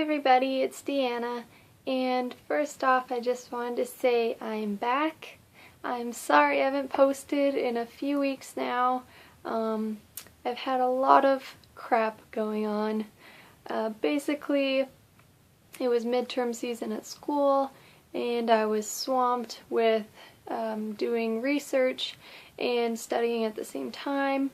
everybody, it's Deanna, and first off I just wanted to say I'm back. I'm sorry I haven't posted in a few weeks now. I've had a lot of crap going on. Basically, it was midterm season at school and I was swamped with doing research and studying at the same time.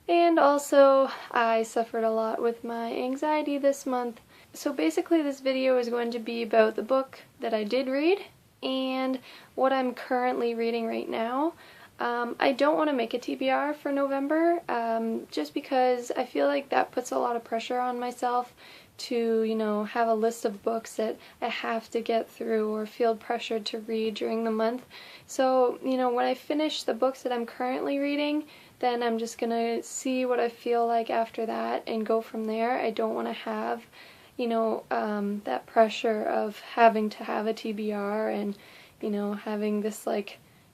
And also, I suffered a lot with my anxiety this month. So basically this video is going to be about the book that I did read and what I'm currently reading right now. I don't want to make a TBR for November, just because I feel like that puts a lot of pressure on myself to, have a list of books that I have to get through or feel pressured to read during the month. So, when I finish the books that I'm currently reading, then I'm just gonna see what I feel like after that and go from there. I don't want to have, that pressure of having to have a TBR and, having this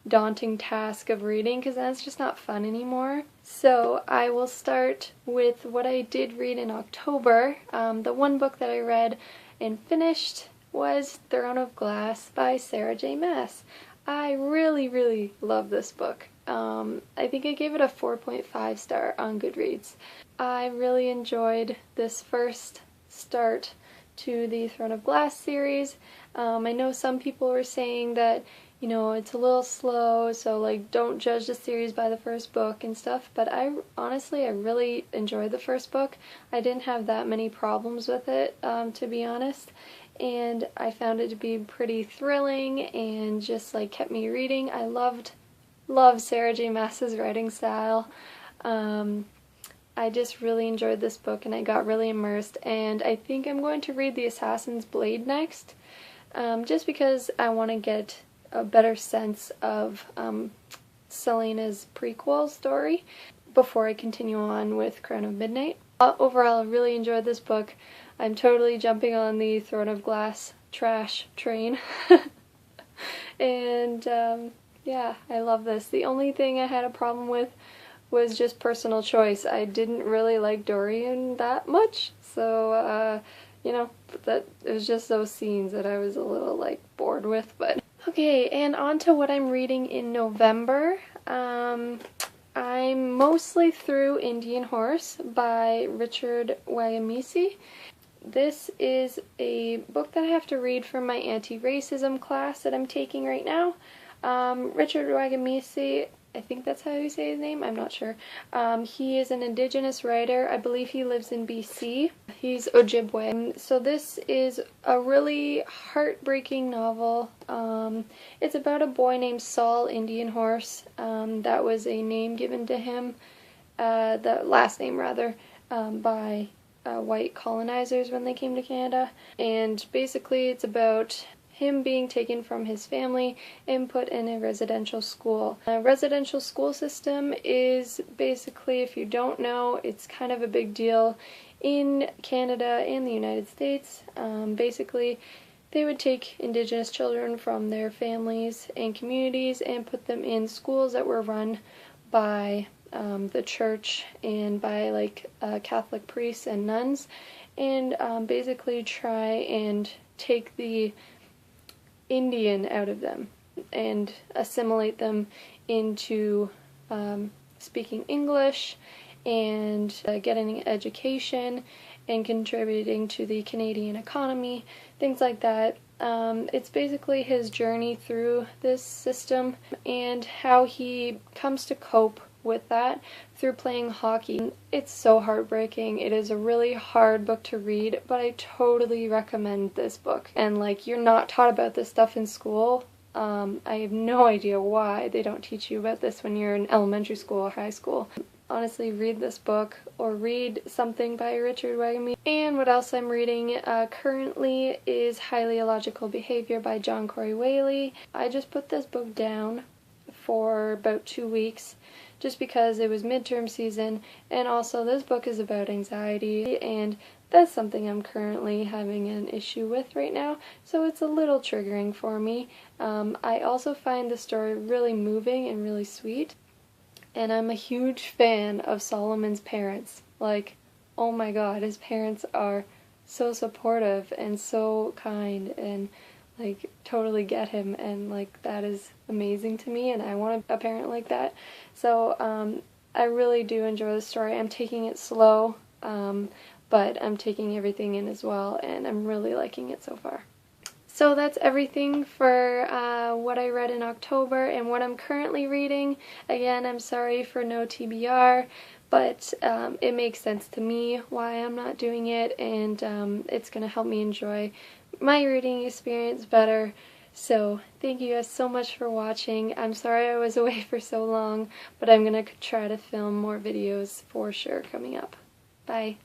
daunting task of reading, because that's just not fun anymore. So I will start with what I did read in October. The one book that I read and finished was Throne of Glass by Sarah J. Maas. I really, really love this book. I think I gave it a 4.5 star on Goodreads. I really enjoyed this first start to the Throne of Glass series. I know some people were saying that, it's a little slow, so don't judge the series by the first book and stuff, but I really enjoyed the first book. I didn't have that many problems with it, to be honest, and I found it to be pretty thrilling and just kept me reading. I love Sarah J. Maas's writing style. I just really enjoyed this book and I got really immersed, and I think I'm going to read The Assassin's Blade next, just because I want to get a better sense of Celaena's prequel story before I continue on with Crown of Midnight. Overall, I really enjoyed this book. I'm totally jumping on the Throne of Glass trash train. And yeah, I love this. The only thing I had a problem with was just personal choice. I didn't really like Dorian that much, so that it was just those scenes that I was a little bored with. But okay, and on to what I'm reading in November. I'm mostly through Indian Horse by Richard Wagamese. This is a book that I have to read for my anti-racism class that I'm taking right now. Richard Wagamese, I think that's how you say his name, I'm not sure. He is an Indigenous writer. I believe he lives in BC. He's Ojibwe. So this is a really heartbreaking novel. It's about a boy named Saul Indian Horse. That was a name given to him, the last name rather, by white colonizers when they came to Canada. And basically it's about him being taken from his family and put in a residential school. A residential school system is basically, if you don't know, it's kind of a big deal in Canada and the United States. Basically, they would take Indigenous children from their families and communities and put them in schools that were run by the church and by Catholic priests and nuns, and basically try and take the Indian out of them and assimilate them into speaking English and getting an education and contributing to the Canadian economy, things like that. It's basically his journey through this system and how he comes to cope with that through playing hockey. It's so heartbreaking. It is a really hard book to read, but I totally recommend this book. And you're not taught about this stuff in school. I have no idea why they don't teach you about this when you're in elementary school or high school. Honestly, read this book or read something by Richard Wagamese. And what else I'm reading currently is Highly Illogical Behavior by John Corey Whaley. I just put this book down for about 2 weeks just because it was midterm season, and also this book is about anxiety, and that's something I'm currently having an issue with right now, so it's a little triggering for me. I also find the story really moving and really sweet, and I'm a huge fan of Solomon's parents. Oh my god, his parents are so supportive and so kind and like totally get him, and like that is amazing to me, and I want a parent like that. So I really do enjoy the story. I'm taking it slow, but I'm taking everything in as well, and I'm really liking it so far. So that's everything for what I read in October and what I'm currently reading. Again, I'm sorry for no TBR, but it makes sense to me why I'm not doing it, and it's going to help me enjoy my reading experience better. So thank you guys so much for watching. I'm sorry I was away for so long, but I'm going to try to film more videos for sure coming up. Bye.